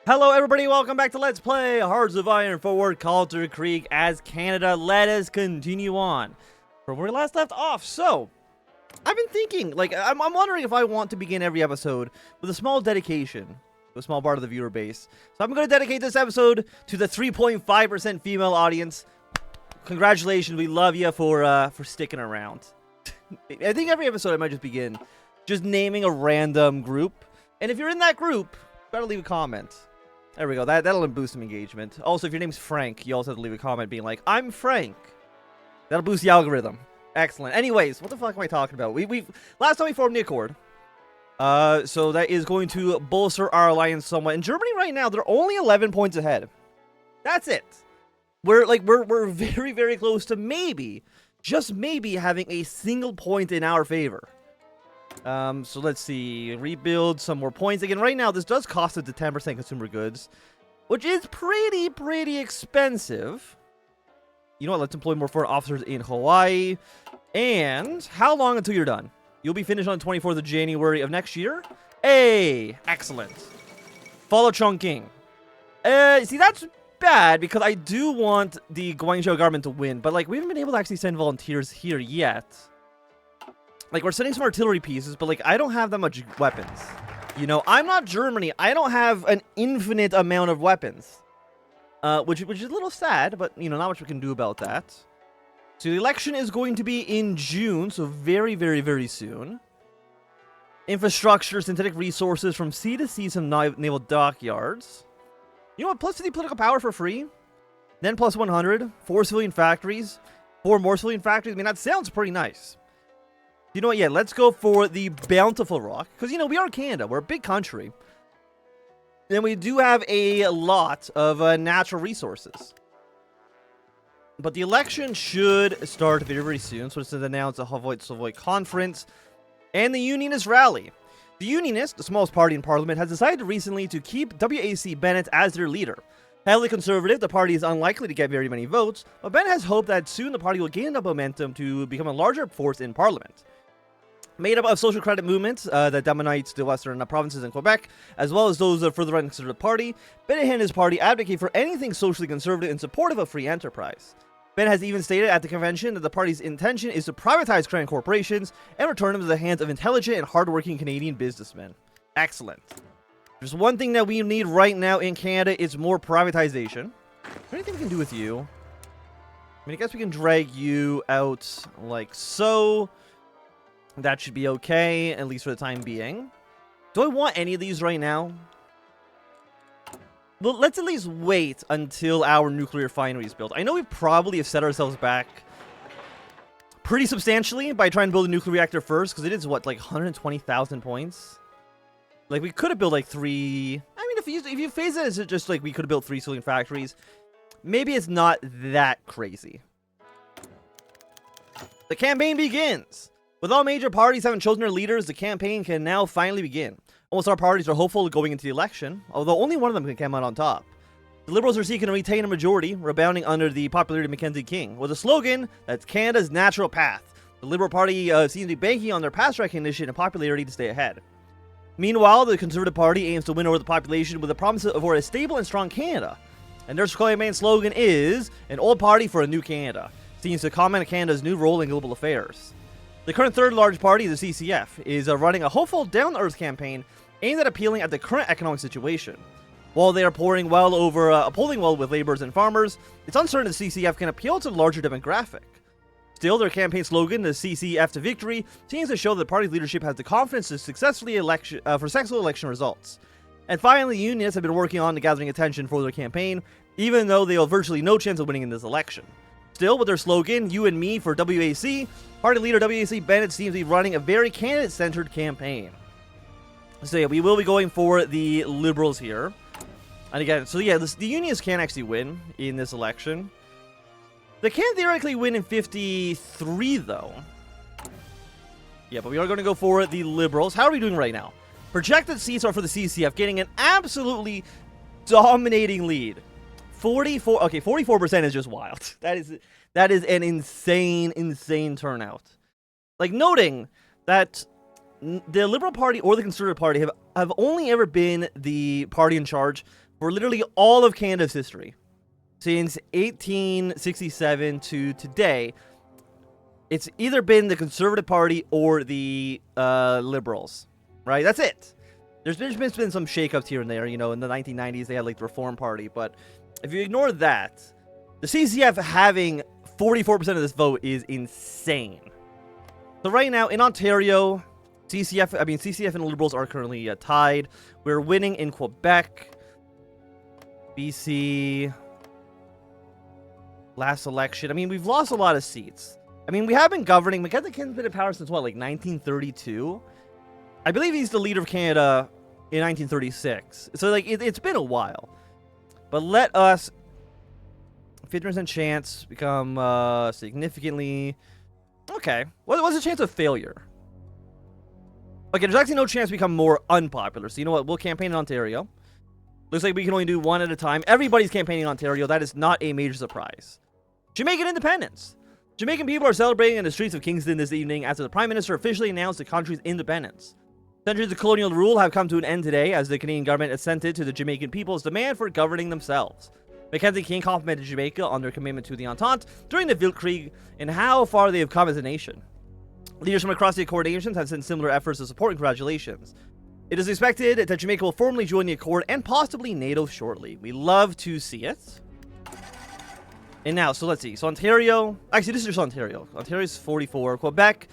Hello everybody, welcome back to Let's Play Hearts of Iron Forward Kalterkrieg as Canada. Let us continue on from where we last left off. So, I've been thinking, I'm wondering if I want to begin every episode with a small dedication to a small part of the viewer base. So I'm going to dedicate this episode to the 3.5% female audience. Congratulations, we love you for sticking around. I think every episode I might just begin just naming a random group. And if you're in that group, you better leave a comment. There we go. That'll boost some engagement. Also, if your name's Frank, you also have to leave a comment being like, I'm Frank. That'll boost the algorithm. Excellent. Anyways, what the fuck am I talking about? Last time we formed the Accord. So that is going to bolster our alliance somewhat. In Germany right now, they're only 11 points ahead. That's it. We're very, very close to maybe, just maybe, having a single point in our favor. So let's see, rebuild some more points. Again, right now, this does cost us the 10% consumer goods, which is pretty expensive. You know what, let's employ more foreign officers in Hawaii. And how long until you're done? You'll be finished on the 24th of January of next year? Hey, excellent. Follow Chongqing. See, that's bad, because I do want the Guangzhou government to win, but, we haven't been able to actually send volunteers here yet. We're sending some artillery pieces, but, I don't have that much weapons. You know, I'm not Germany. I don't have an infinite amount of weapons. Which is a little sad, but, you know, not much we can do about that. So the election is going to be in June, so very soon. Infrastructure, synthetic resources from sea to sea, some naval dockyards. You know what? Plus 50 political power for free. Then plus 100. 4 civilian factories. 4 more civilian factories. I mean, that sounds pretty nice. You know what? Yeah, let's go for the Bountiful Rock. Because, you know, we are Canada. We're a big country. And we do have a lot of natural resources. But the election should start very soon. So it's to announce a Savoy Conference and the Unionist Rally. The Unionists, the smallest party in Parliament, has decided recently to keep WWII Bennett as their leader. Heavily conservative, the party is unlikely to get very many votes, but Bennett has hoped that soon the party will gain enough momentum to become a larger force in Parliament. Made up of social credit movements that dominates the western provinces in Quebec, as well as those further right considered the party, Bennett and his party advocate for anything socially conservative and supportive of free enterprise. Bennett has even stated at the convention that the party's intention is to privatize Crown corporations and return them to the hands of intelligent and hardworking Canadian businessmen. Excellent. There's one thing that we need right now in Canada, it's more privatization. Is there anything we can do with you? I mean, I guess we can drag you out like so. That should be okay, at least for the time being. Do I want any of these right now? Well, let's at least wait until our nuclear refinery is built. I know we probably have set ourselves back pretty substantially by trying to build a nuclear reactor first, because it is, what, 120,000 points? We could have built, 3... I mean, if you phase it as just, we could have built 3 civilian factories, maybe it's not that crazy. The campaign begins! With all major parties having chosen their leaders, the campaign can now finally begin. Almost all parties are hopeful going into the election, although only one of them can come out on top. The Liberals are seeking to retain a majority, rebounding under the popularity of Mackenzie King, with a slogan that's Canada's natural path. The Liberal Party seems to be banking on their past recognition and popularity to stay ahead. Meanwhile, the Conservative Party aims to win over the population with the promise of a strong and strong Canada. And their campaign slogan is, an old party for a new Canada, seems to comment on Canada's new role in global affairs. The current third largest party, the CCF, is running a hopeful, down-to-earth campaign aimed at appealing at the current economic situation. While they are polling well with laborers and farmers, it's uncertain the CCF can appeal to the larger demographic. Still, their campaign slogan, the CCF to victory, seems to show that the party's leadership has the confidence to successful election results. And finally, the Unionists have been working on gathering attention for their campaign, even though they have virtually no chance of winning in this election. Still, with their slogan, You and Me for WWII, party leader WWII Bennett seems to be running a very candidate-centered campaign. So yeah, we will be going for the Liberals here. And again, so yeah, the Unionists can actually win in this election. They can theoretically win in 53, though. Yeah, but we are going to go for the Liberals. How are we doing right now? Projected seats are for the CCF, getting an absolutely dominating lead. 44% is just wild. That is an insane turnout. Noting that the Liberal Party or the Conservative Party have only ever been the party in charge for literally all of Canada's history. Since 1867 to today, it's either been the Conservative Party or the Liberals, right? That's it. There's been some shakeups here and there, you know, in the 1990s they had like the Reform Party, but if you ignore that, the CCF having 44% of this vote is insane. So right now in Ontario, CCF and Liberals are currently tied. We're winning in Quebec, BC. Last election, I mean, we've lost a lot of seats. I mean, we have been governing. Mackenzie King's been in power since what, like 1932? I believe he's the leader of Canada in 1936. So, like, it's been a while. But let us 50% chance become significantly. Okay, what's the chance of failure? Okay, there's actually no chance to become more unpopular. So you know what? We'll campaign in Ontario. Looks like we can only do one at a time. Everybody's campaigning in Ontario. That is not a major surprise. Jamaican independence. Jamaican people are celebrating in the streets of Kingston this evening after the Prime Minister officially announced the country's independence. Centuries of colonial rule have come to an end today as the Canadian government assented to the Jamaican people's demand for governing themselves. Mackenzie King complimented Jamaica on their commitment to the Entente during the WWII and how far they have come as a nation. Leaders from across the Accord nations have sent similar efforts of support and congratulations. It is expected that Jamaica will formally join the Accord and possibly NATO shortly. We love to see it. And now, so let's see. So Ontario, actually this is just Ontario. Ontario's 44. Quebec,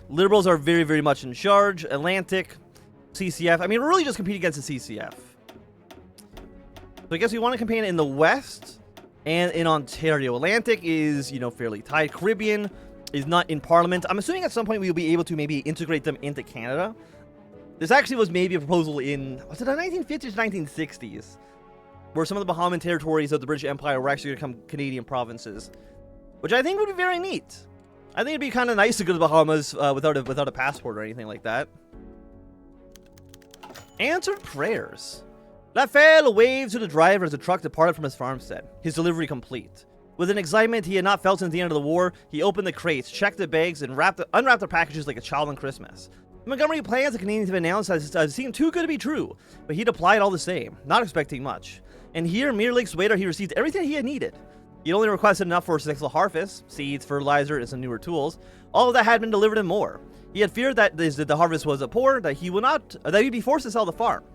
Liberals are very, very much in charge. Atlantic, CCF. I mean, we're really just competing against the CCF. So I guess we want to campaign in the West and in Ontario. Atlantic is, you know, fairly tight. Caribbean is not in Parliament. I'm assuming at some point we'll be able to maybe integrate them into Canada. This actually was maybe a proposal in, was it the 1950s or 1960s? Where some of the Bahamian territories of the British Empire were actually going to become Canadian provinces. Which I think would be very neat. I think it'd be kind of nice to go to the Bahamas without a passport or anything like that. Answered prayers. Lafayette waved to the driver as the truck departed from his farmstead, his delivery complete. With an excitement he had not felt since the end of the war, he opened the crates, checked the bags, and unwrapped the packages like a child on Christmas. The Montgomery plans the Canadians have announced has seemed too good to be true, but he'd applied all the same, not expecting much. And here, mere weeks later, he received everything he had needed. He only requested enough for a successful harvest, seeds, fertilizer, and some newer tools. All of that had been delivered and more. He had feared that the harvest was poor, that he'd be forced to sell the farm.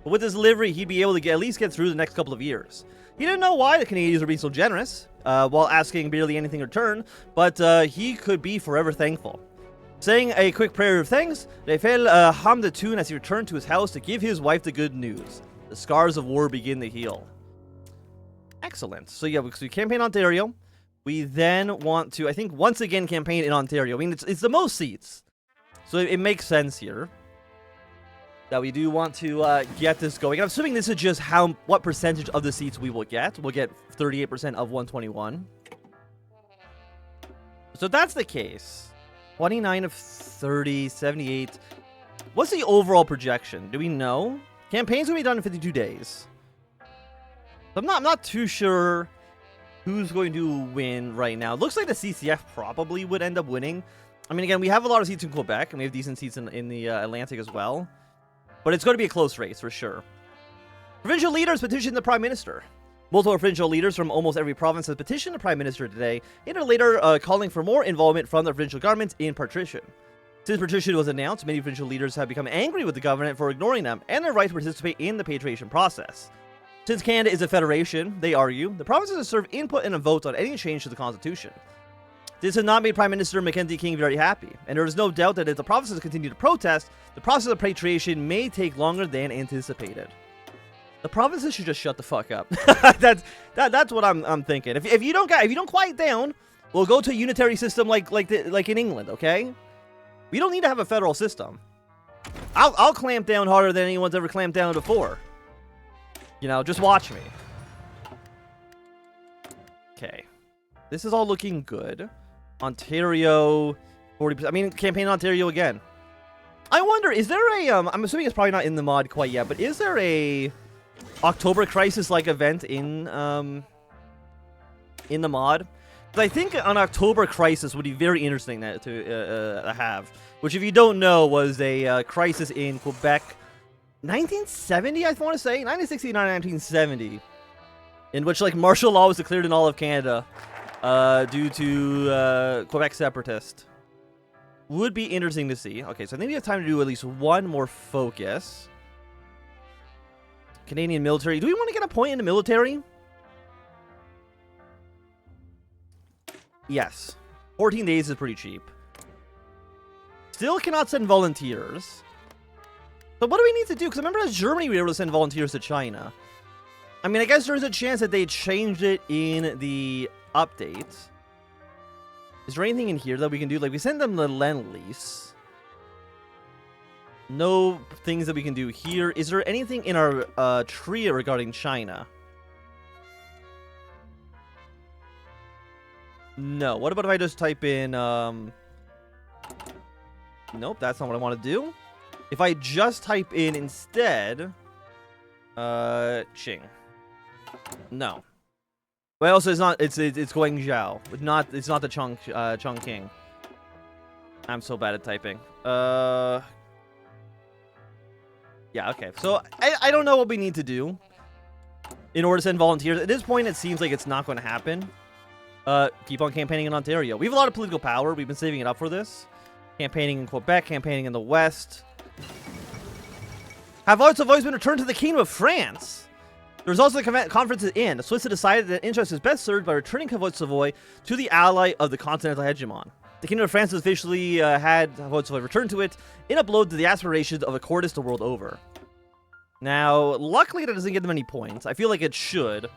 But with this delivery, he'd be able to at least get through the next couple of years. He didn't know why the Canadians were being so generous, while asking barely anything in return, but he could be forever thankful. Saying a quick prayer of thanks, Raphael hummed a tune as he returned to his house to give his wife the good news. The scars of war begin to heal. Excellent. So yeah, because we campaign in Ontario. We then want to, I think, once again campaign in Ontario. I mean, it's the most seats. So it makes sense here that we do want to get this going. I'm assuming this is just what percentage of the seats we will get. We'll get 38% of 121. So that's the case. 29 of 30, 78. What's the overall projection? Do we know? Campaigns will be done in 52 days. I'm not too sure who's going to win right now. It looks like the CCF probably would end up winning. I mean, again, we have a lot of seats in Quebec, and we have decent seats in the Atlantic as well. But it's going to be a close race, for sure. Provincial leaders petitioned the Prime Minister. Multiple provincial leaders from almost every province have petitioned the Prime Minister today, in a letter calling for more involvement from the provincial governments in partition. Since partition was announced, many provincial leaders have become angry with the government for ignoring them and their right to participate in the patriation process. Since Canada is a federation, they argue, the provinces have served input and a vote on any change to the Constitution. This has not made Prime Minister Mackenzie King very happy, and there is no doubt that if the provinces continue to protest, the process of patriation may take longer than anticipated. The provinces should just shut the fuck up. that's what I'm thinking. If you don't quiet down, we'll go to a unitary system like in England, okay? We don't need to have a federal system. I'll clamp down harder than anyone's ever clamped down before. You know, just watch me. Okay. This is all looking good. Ontario, 40%. I mean, campaign in Ontario again. I wonder, is there a, I'm assuming it's probably not in the mod quite yet, but is there a October Crisis-like event in the mod? Because I think an October Crisis would be very interesting to have. Which, if you don't know, was a crisis in Quebec 1970, I want to say 1969, 1970, in which like martial law was declared in all of Canada due to Quebec separatist. Would be interesting to see. Okay, so I think we have time to do at least one more focus. Canadian military. Do we want to get a point in the military? Yes. 14 days is pretty cheap. Still cannot send volunteers. So what do we need to do? Because I remember as Germany we were able to send volunteers to China. I mean, I guess there's a chance that they changed it in the update. Is there anything in here that we can do? Like, we send them the Lend-Lease. No things that we can do here. Is there anything in our tree regarding China? No. What about if I just type in... Nope, that's not what I want to do. If I just type in instead... Qing. No. Well, also it's not. It's Guangzhou. It's not the Chongqing. I'm so bad at typing. Yeah. Okay. So I don't know what we need to do in order to send volunteers. At this point, it seems like it's not going to happen. Keep on campaigning in Ontario. We have a lot of political power. We've been saving it up for this. Campaigning in Quebec. Campaigning in the West. Have votes always been returned to the Kingdom of France. There was also the conference in. Swiss had decided that interest is best served by returning Cavote Savoy to the ally of the continental hegemon. The Kingdom of France has officially had Cavote Savoy returned to it in a blow to the aspirations of a courtist the world over. Now, luckily that doesn't give them any points. I feel like it should.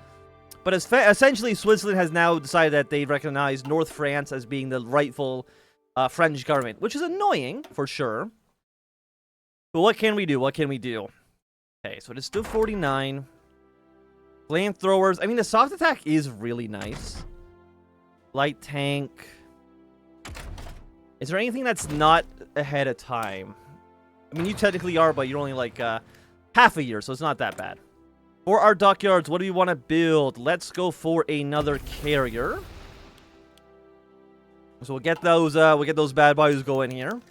But essentially, Switzerland has now decided that they recognize North France as being the rightful French government, which is annoying, for sure. But what can we do? What can we do? Okay, so it is still 49. Flamethrowers. I mean, the soft attack is really nice. Light tank. Is there anything that's not ahead of time? I mean, you technically are, but you're only like half a year, so it's not that bad. For our dockyards, what do we want to build? Let's go for another carrier. So we'll get those bad boys going here.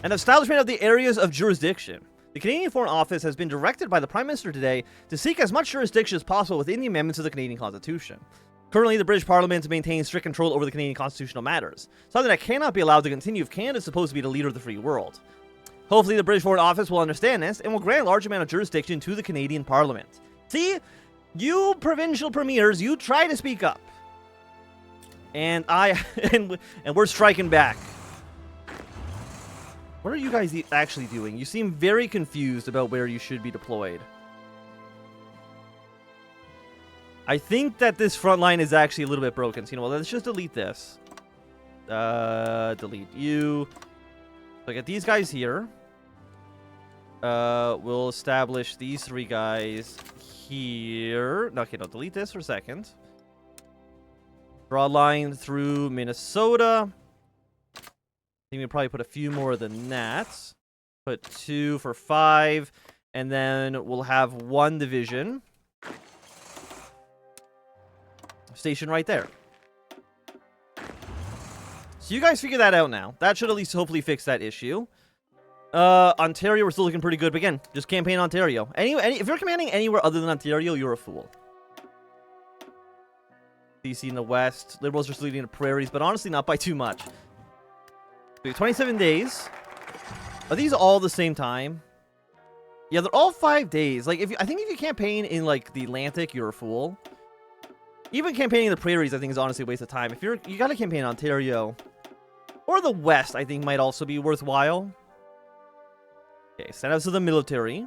An establishment of the areas of jurisdiction. The Canadian Foreign Office has been directed by the Prime Minister today to seek as much jurisdiction as possible within the amendments of the Canadian Constitution. Currently, the British Parliament maintains strict control over the Canadian constitutional matters, something that cannot be allowed to continue if Canada is supposed to be the leader of the free world. Hopefully, the British Foreign Office will understand this and will grant a large amount of jurisdiction to the Canadian Parliament. See, you provincial premiers, you try to speak up, and and we're striking back. What are you guys actually doing? You seem very confused about where you should be deployed. I think that this front line is actually a little bit broken. So, you know what? Let's just delete this. Delete you. So get these guys here. We'll establish these three guys here. No, okay, no, delete this for a second. Draw a line through Minnesota. I think we'll probably put a few more than that. Put 2 for 5. And then we'll have 1 division. Station right there. So you guys figure that out now. That should at least hopefully fix that issue. Ontario, we're still looking pretty good. But again, just campaign Ontario. If you're commanding anywhere other than Ontario, you're a fool. BC in the West. Liberals are still leading the prairies, but honestly not by too much. 27 days. Are these all the same time? Yeah, they're all 5 days. Like, I think if you campaign in like the Atlantic, you're a fool. Even campaigning the prairies, I think, is honestly a waste of time. If you got to campaign Ontario or the West, I think might also be worthwhile. Okay, send us to the military.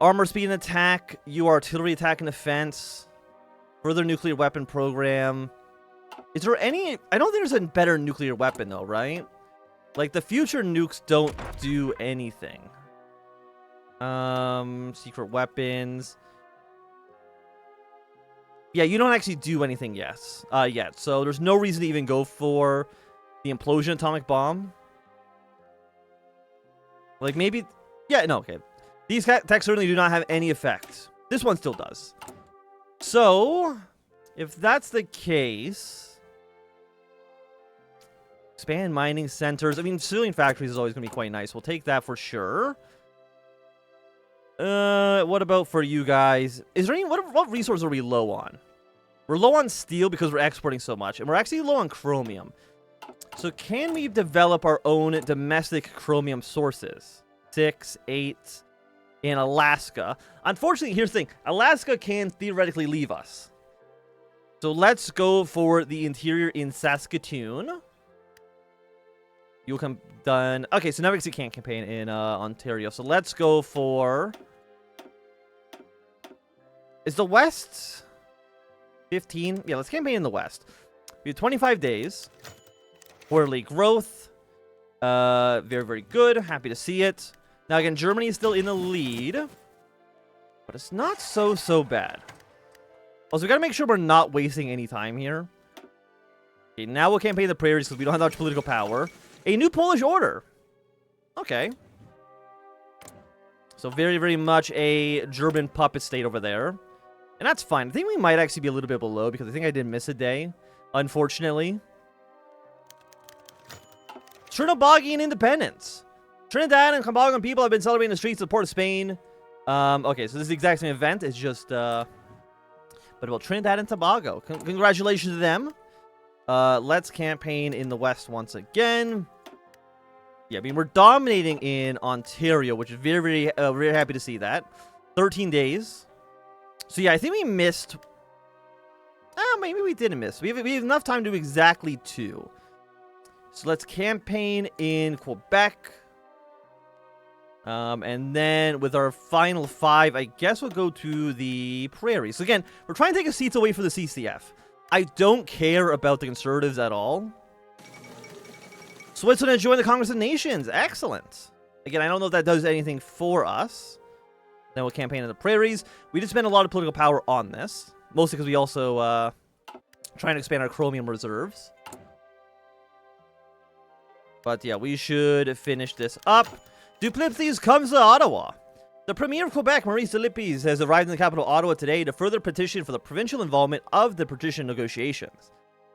Armor speed and attack. You artillery attack and defense. Further nuclear weapon program. Is there any... I don't think there's a better nuclear weapon, though, right? Like, the future nukes don't do anything. Secret weapons. Yeah, you don't actually do anything yet. So there's no reason to even go for the implosion atomic bomb. Like, maybe... Yeah, no, okay. These attacks certainly do not have any effect. This one still does. So, if that's the case... Expand mining centers. I mean, civilian factories is always going to be quite nice. We'll take that for sure. What about for you guys? Is there any what resource are we low on? We're low on steel because we're exporting so much, and we're actually low on chromium. So can we develop our own domestic chromium sources? 6, 8 in Alaska. Unfortunately, here's the thing. Alaska can theoretically leave us. So let's go for the interior in Saskatoon. You'll come done. Okay, so now we can't campaign in Ontario. So let's go for... Is the West 15? Yeah, let's campaign in the West. We have 25 days. Quarterly growth. Very, very good. Happy to see it. Now, again, Germany is still in the lead. But it's not so bad. Also, we gotta make sure we're not wasting any time here. Okay, now we'll campaign the prairies because we don't have that much political power. A new Polish order. Okay. So very, very much a German puppet state over there. And that's fine. I think we might actually be a little bit below because I think I did miss a day, unfortunately. Trinidadian independence. Trinidad and Tobago people have been celebrating the streets of the port of Spain. Okay, so this is the exact same event. It's just, but about Trinidad and Tobago. Congratulations to them. Let's campaign in the West once again. Yeah, I mean, we're dominating in Ontario, which is very, very happy to see that. 13 days. So yeah, I think we missed... maybe we didn't miss. We have enough time to do exactly 2. So let's campaign in Quebec. And then with our final 5, I guess we'll go to the prairies. So again, we're trying to take a seats away for the CCF. I don't care about the Conservatives at all. Switzerland joined the Congress of Nations. Excellent. Again, I don't know if that does anything for us. Then we'll campaign in the prairies. We did spend a lot of political power on this. Mostly because we also trying to expand our chromium reserves. But yeah, we should finish this up. Duplessis comes to Ottawa. The Premier of Quebec, Maurice Duplessis, has arrived in the capital Ottawa today to further petition for the provincial involvement of the partition negotiations.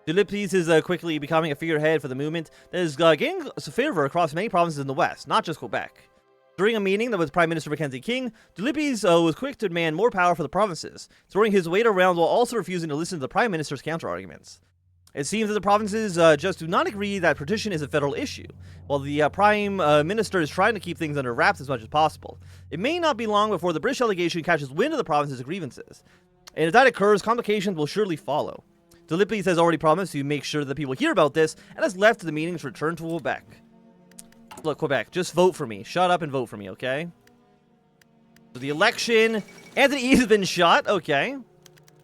Duplessis is quickly becoming a figurehead for the movement that is gaining favor across many provinces in the West, not just Quebec. During a meeting that was Prime Minister Mackenzie King, Duplessis was quick to demand more power for the provinces, throwing his weight around while also refusing to listen to the Prime Minister's counter-arguments. It seems that the provinces just do not agree that partition is a federal issue, while the Prime Minister is trying to keep things under wraps as much as possible. It may not be long before the British delegation catches wind of the province's grievances, and if that occurs, complications will surely follow. Duplessis has already promised to make sure that people hear about this, and has left the meeting to return to Quebec. Look, Quebec, just vote for me. Shut up and vote for me, okay? So the election, Anthony East has been shot, okay.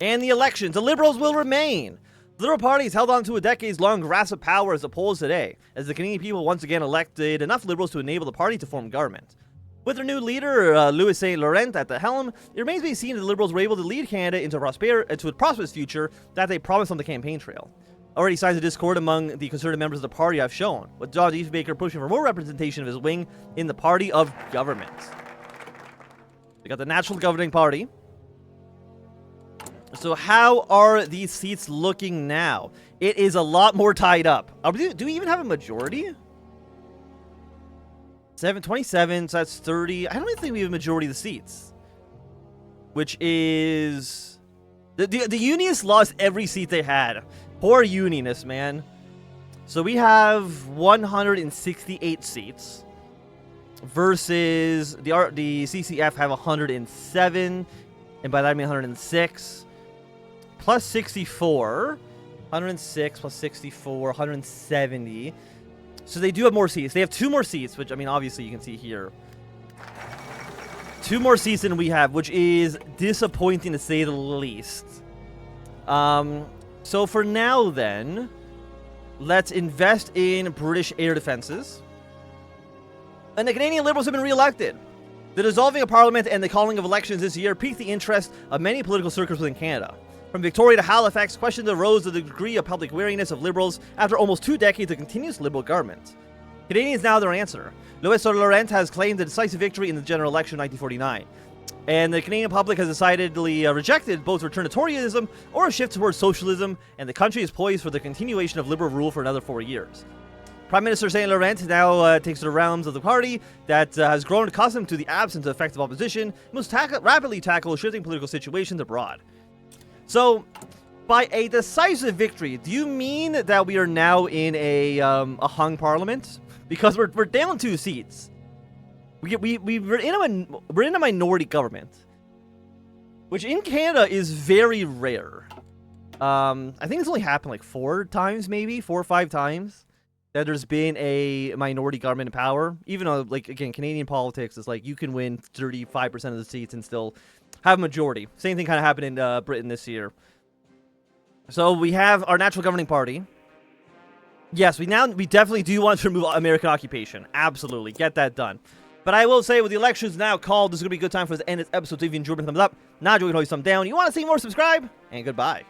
And the elections, the Liberals will remain. The Liberal Party has held on to a decades-long grasp of power as the polls today, as the Canadian people once again elected enough Liberals to enable the party to form government. With their new leader, Louis St. Laurent, at the helm, it remains to be seen if the Liberals were able to lead Canada into a prosperous future that they promised on the campaign trail. Already signs of discord among the Conservative members of the party have shown, with John Diefenbaker pushing for more representation of his wing in the party of government. We got the National Governing Party. So how are these seats looking now? It is a lot more tied up. Do we even have a majority? 27, so that's 30. I don't even think we have a majority of the seats. Which is... The Unionists lost every seat they had. Poor Unionists, man. So we have 168 seats. Versus the CCF have 107. And by that I mean 106. Plus 64. 106 plus 64. 170. So they do have more seats. They have 2 more seats, which, I mean, obviously you can see here. 2 more seats than we have, which is disappointing to say the least. So for now, then, let's invest in British air defenses. And the Canadian Liberals have been re-elected. The dissolving of Parliament and the calling of elections this year piqued the interest of many political circles within Canada. From Victoria to Halifax, questions arose of the degree of public wariness of Liberals after almost 2 decades of continuous Liberal government. Canadians now their answer. Louis Laurent has claimed a decisive victory in the general election of 1949. And the Canadian public has decidedly rejected both return to Toryism or a shift towards socialism, and the country is poised for the continuation of Liberal rule for another 4 years. Prime Minister Saint Laurent now takes the realms of the party that has grown accustomed to the absence of effective opposition, must rapidly tackle shifting political situations abroad. So, by a decisive victory, do you mean that we are now in a hung parliament? Because we're down 2 seats. We're in a minority government, which in Canada is very rare. I think it's only happened like 4 times, maybe 4 or 5 times, that there's been a minority government in power. Even though, like, again, Canadian politics is like you can win 35% of the seats and still have a majority. Same thing kind of happened in Britain this year. So we have our natural governing party. Yes, we definitely do want to remove American occupation. Absolutely, get that done. But I will say, with the elections now called, this is going to be a good time for us to end this episode. So if you enjoyed, thumbs up. Not enjoying, always thumb down. You want to see more, subscribe, and goodbye.